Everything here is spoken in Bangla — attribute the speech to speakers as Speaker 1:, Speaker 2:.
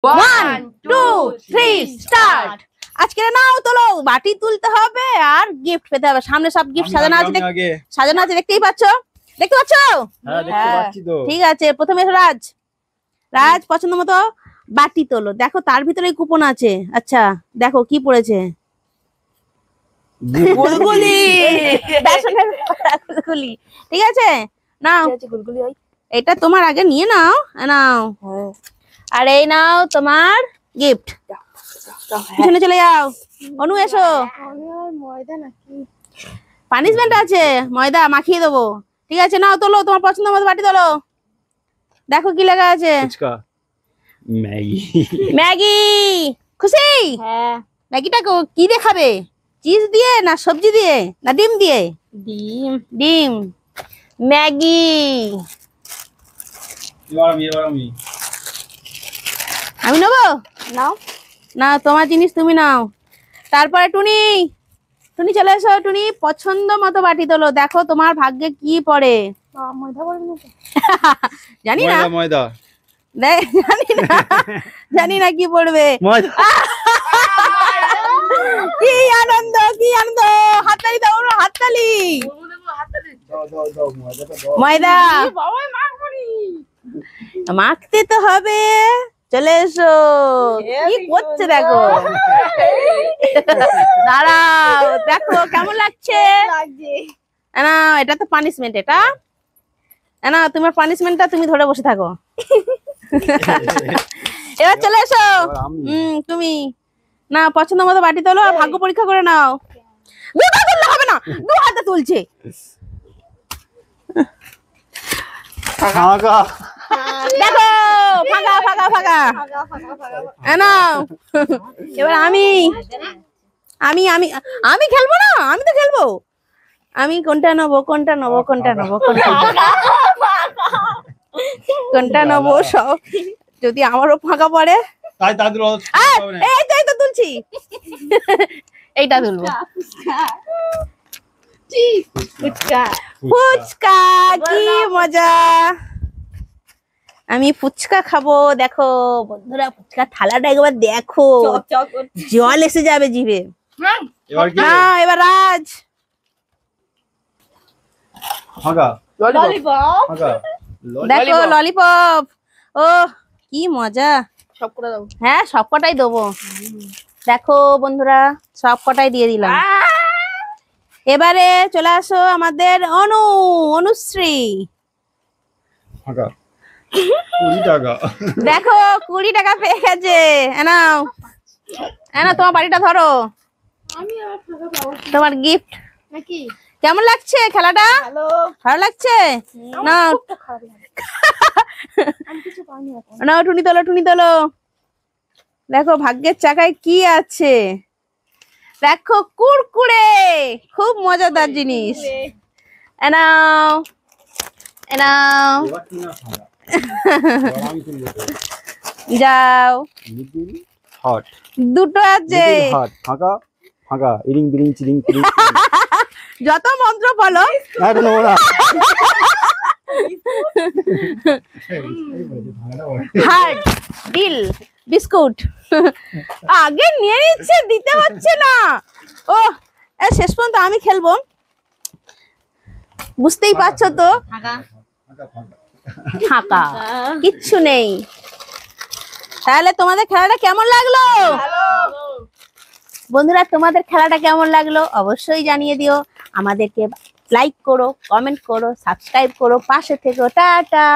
Speaker 1: 1 2 3 স্টার্ট। আজকে নাও তোলো, বাটি তুলতে হবে আর গিফট পেতে হবে। সামনে সব গিফট সাজানো আছে, সাজানো আছে, দেখতেই পাচ্ছ, দেখতে পাচ্ছ?
Speaker 2: হ্যাঁ দেখতে পাচ্ছি তো।
Speaker 1: ঠিক আছে, প্রথমে রাজ, রাজ পছন্দ মতো বাটি তোলো। দেখো তার ভিতরে কুপন আছে। আচ্ছা দেখো কি পড়েছে, গুলগুলি, বেসনের গুলগুলি। ঠিক আছে নাও, এটা তোমার আগে নিয়ে নাও, নাও। আর এই নাও তোমার গিফট। পিছনে চলে যাও, অনু এসো। পানিশমেন্ট আছে, ময়দা মাখিয়ে দেবো। ঠিক আছে নাও তোলো, তোমার পছন্দ মতো বাটি তোলো। দেখো কি লেখা আছে,
Speaker 2: ম্যাগি।
Speaker 1: ম্যাগি। খুশি?
Speaker 3: হ্যাঁ।
Speaker 1: ম্যাগিটা কি দিয়ে খাবে, চিজ দিয়ে না সবজি দিয়ে না ডিম দিয়ে?
Speaker 3: ডিম।
Speaker 1: ডিম। ম্যাগি। আমি নেবো?
Speaker 3: নাও।
Speaker 1: না তোমার জিনিস তুমি নাও। তারপরে টুনি, টুনি চলে এসো। টুনি পছন্দ মতো বাটি তোলো। দেখো তোমার ভাগ্যে কি পড়ে।
Speaker 3: ময়দা করে নিতে।
Speaker 1: জানি না,
Speaker 2: ময়দা
Speaker 1: জানি না, জানি না কি পড়বে।
Speaker 2: ময়দা।
Speaker 1: কি আনন্দ, কি আনন্দ, হাততালি দাও, হাততালি। ময়দা মাখতে তো হবে। চলে এসো, কি করছে দেখো। দাঁড়াও, দেখো কেমন লাগছে। না এটা তো পানিশমেন্ট, এটা না তোমার পানিশমেন্টটা তুমি ধরে বসে থাকো। এবার চলে এসো। তুমি না পছন্দ মতো বাটি তোলো আর ভাগ্য পরীক্ষা করে নাও। দুটো তুললে হবে না, দু হাতে তুলছে। দেখো ফাঁকা ফাঁকা ফাঁকা। নাও এবার আমি আমি আমি আমি খেলবো না, আমি তো খেলবো। আমি কোনটা নেবো, কোনটা নেবো, কোনটা নেবো, কোনটা নেবো সব যদি আমারও ফাঁকা পড়ে। এই তো তুলছি, এইটা তুলবো। ফুচকা, কি মজা। আমি ফুচকা খাবো। দেখো বন্ধুরা, ফুচকা থালাটা একবার দেখো, জল এসে যাবে জিভে। না এবার রাজ। দেখো ললিপপ। ও কি মজা। হ্যাঁ সব কটাই দেবো। দেখো বন্ধুরা, সব কটাই দিয়ে দিলাম। এবারে চলে আসো আমাদের অনু, অনুশ্রী। দেখো 20 টাকা পেয়ে গেছে। নাও, না তোমার বাড়িটা ধরো, তোমার গিফট। কেমন লাগছে খেলাটা? ভালো লাগছে? নাও নাও, টুনি তোলো, টুনি তোলো। দেখো ভাগ্যের চাকায় কি আছে। দেখো কুরকুরে, খুব মজাদার জিনিস। নাও নাও, যাও। দুটো আছে, যত মন্ত্র বলো। Heart, deal, biscuit. আগে নিয়ে নিচ্ছে, দিতে হচ্ছে না। ও শেষ পর্যন্ত আমি খেলবো, বুঝতেই পারছো তো। ফাঁকা, কিচ্ছু নেই। তাহলে তোমাদের খেলাটা কেমন লাগলো বন্ধুরা? তোমাদের খেলাটা কেমন লাগলো অবশ্যই জানিয়ে দিও। আমাদেরকে লাইক করো, কমেন্ট করো, সাবস্ক্রাইব করো, পাশে থেকো। টাটা।